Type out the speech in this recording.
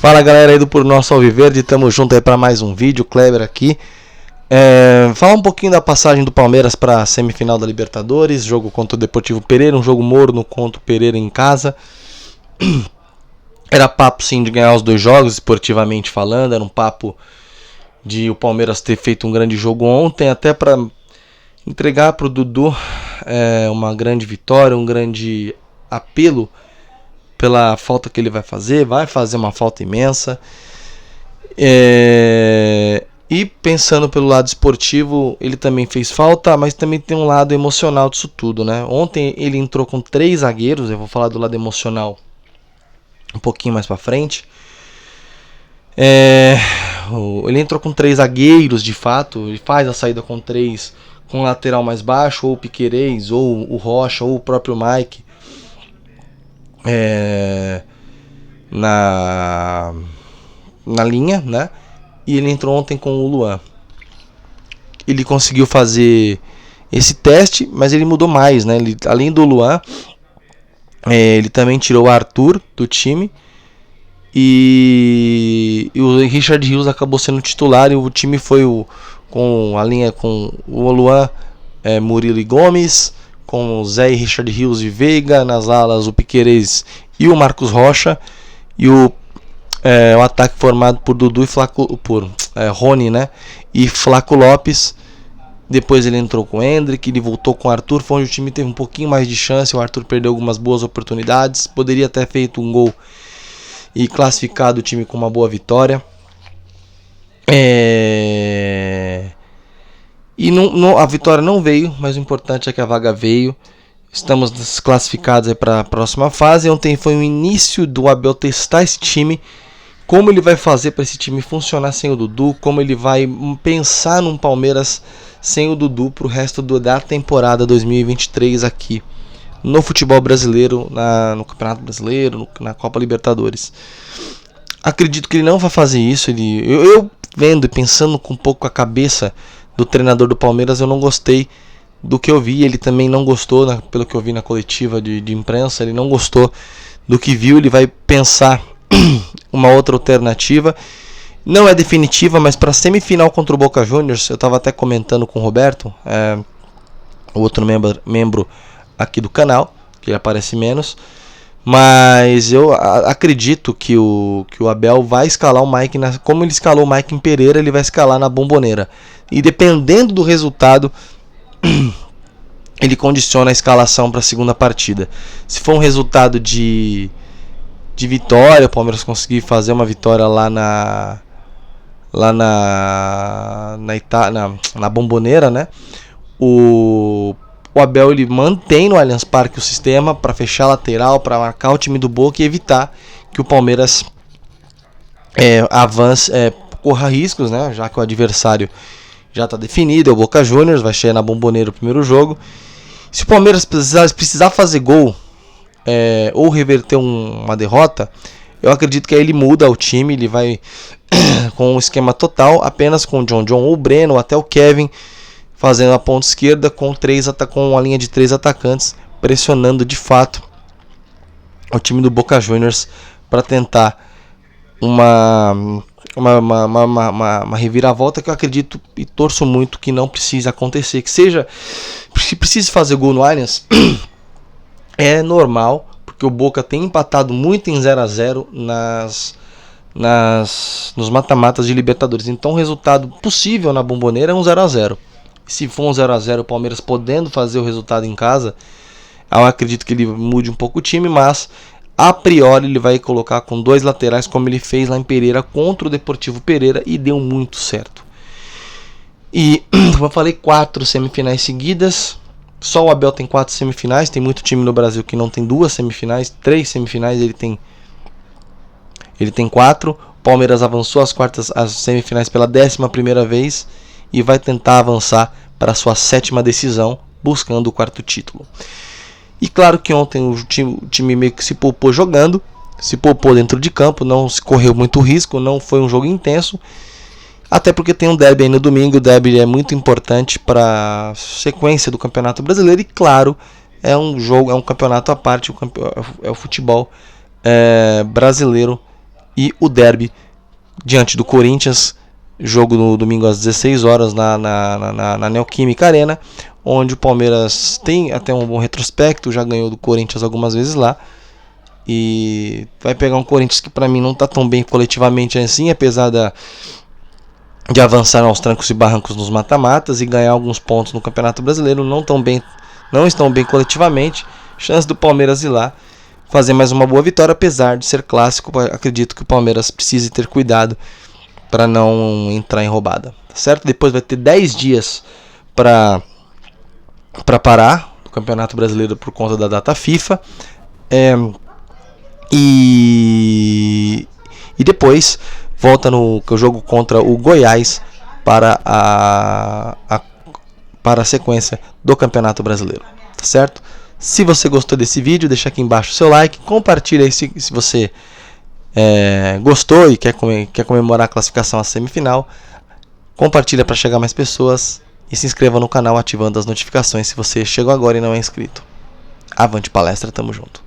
Fala galera aí do Por Nosso Alviverde, tamo junto aí para mais um vídeo, Kleber aqui. Falar um pouquinho da passagem do Palmeiras para a semifinal da Libertadores, jogo contra o Deportivo Pereira, um jogo morno contra o Pereira em casa. Era papo sim de ganhar os dois jogos, esportivamente falando, era um papo de o Palmeiras ter feito um grande jogo ontem, até para entregar para o Dudu uma grande vitória, um grande apelo pela falta que ele vai fazer uma falta imensa. E pensando pelo lado esportivo, ele também fez falta, mas também tem um lado emocional disso tudo, né? Ontem ele entrou com 3 zagueiros, eu vou falar do lado emocional um pouquinho mais pra frente. Ele entrou com 3 zagueiros, de fato, ele faz a saída com 3, com o lateral mais baixo, ou o Piquerez, ou o Rocha, ou o próprio Mike. Na linha, né? E ele entrou ontem com o Luan. Ele conseguiu fazer esse teste, mas ele mudou mais, né? Ele, além do Luan, ele também tirou o Arthur do time. E o Richard Rios acabou sendo titular. E o time foi com a linha com o Luan, Murilo e Gomes, com o Zé e Richard Rios e Veiga, nas alas o Piquerez e o Marcos Rocha, e o ataque formado por Dudu e Rony, né? E Flaco Lopes. Depois ele entrou com o Hendrick, ele voltou com o Arthur, foi onde o time teve um pouquinho mais de chance. O Arthur perdeu algumas boas oportunidades, poderia ter feito um gol e classificado o time com uma boa vitória. E a vitória não veio, mas o importante é que a vaga veio. Estamos classificados para a próxima fase. Ontem foi o início do Abel testar esse time, como ele vai fazer para esse time funcionar sem o Dudu, como ele vai pensar num Palmeiras sem o Dudu para o resto da temporada 2023 aqui no futebol brasileiro, no Campeonato Brasileiro, na Copa Libertadores. Acredito que ele não vai fazer isso. Eu vendo e pensando um pouco a cabeça do treinador do Palmeiras, eu não gostei do que eu vi. Ele também não gostou, pelo que eu vi na coletiva de imprensa, ele não gostou do que viu. Ele vai pensar uma outra alternativa, não é definitiva, mas para a semifinal contra o Boca Juniors, eu estava até comentando com o Roberto, o outro membro aqui do canal, que ele aparece menos, mas eu acredito que o Abel vai escalar o Mike, como ele escalou o Mike em Pereira, ele vai escalar na Bombonera, e dependendo do resultado ele condiciona a escalação para a segunda partida. Se for um resultado de vitória, o Palmeiras conseguir fazer uma vitória lá na Bombonera, né? O Abel ele mantém no Allianz Parque o sistema para fechar a lateral, para marcar o time do Boca e evitar que o Palmeiras avance, corra riscos, né? Já que o adversário já está definido, é o Boca Juniors, vai chegar na Bombonera o primeiro jogo. Se o Palmeiras precisar fazer gol, ou reverter uma derrota, eu acredito que aí ele muda o time, ele vai com um esquema total, apenas com o John ou o Breno, ou até o Kevin, fazendo a ponta esquerda com a linha de 3 atacantes, pressionando de fato o time do Boca Juniors para tentar uma reviravolta, que eu acredito e torço muito que não precise acontecer, se precise fazer gol no Allianz, é normal, porque o Boca tem empatado muito em 0-0 nos mata-matas de Libertadores. Então o resultado possível na Bombonera é um 0-0. Se for um 0-0, o Palmeiras podendo fazer o resultado em casa, eu acredito que ele mude um pouco o time, mas a priori ele vai colocar com 2 laterais, como ele fez lá em Pereira contra o Deportivo Pereira, e deu muito certo. E como eu falei, 4 semifinais seguidas. Só o Abel tem 4 semifinais. Tem muito time no Brasil que não tem 2 semifinais, 3 semifinais, ele tem 4. O Palmeiras avançou as semifinais pela 11ª vez e vai tentar avançar para a sua 7ª decisão, buscando o 4º título. E claro que ontem o time meio que se poupou jogando, se poupou dentro de campo, não se correu muito risco, não foi um jogo intenso. Até porque tem um derby aí no domingo. O derby é muito importante para a sequência do Campeonato Brasileiro. E claro, é um campeonato à parte. É o futebol brasileiro e o derby diante do Corinthians, jogo no domingo às 16 horas na Neoquímica Arena, onde o Palmeiras tem até um bom retrospecto, já ganhou do Corinthians algumas vezes lá, e vai pegar um Corinthians que para mim não está tão bem coletivamente assim, apesar de avançar aos trancos e barrancos nos mata-matas e ganhar alguns pontos no Campeonato Brasileiro, não estão bem coletivamente. Chance do Palmeiras ir lá fazer mais uma boa vitória, apesar de ser clássico. Acredito que o Palmeiras precise ter cuidado para não entrar em roubada, certo? Depois vai ter 10 dias para parar o Campeonato Brasileiro por conta da data FIFA, e depois volta no jogo contra o Goiás para a sequência do Campeonato Brasileiro, tá certo? Se você gostou desse vídeo, deixa aqui embaixo o seu like, compartilha aí se você gostou e quer comemorar a classificação à semifinal, compartilha para chegar mais pessoas e se inscreva no canal ativando as notificações se você chegou agora e não é inscrito. Avante palestra, tamo junto.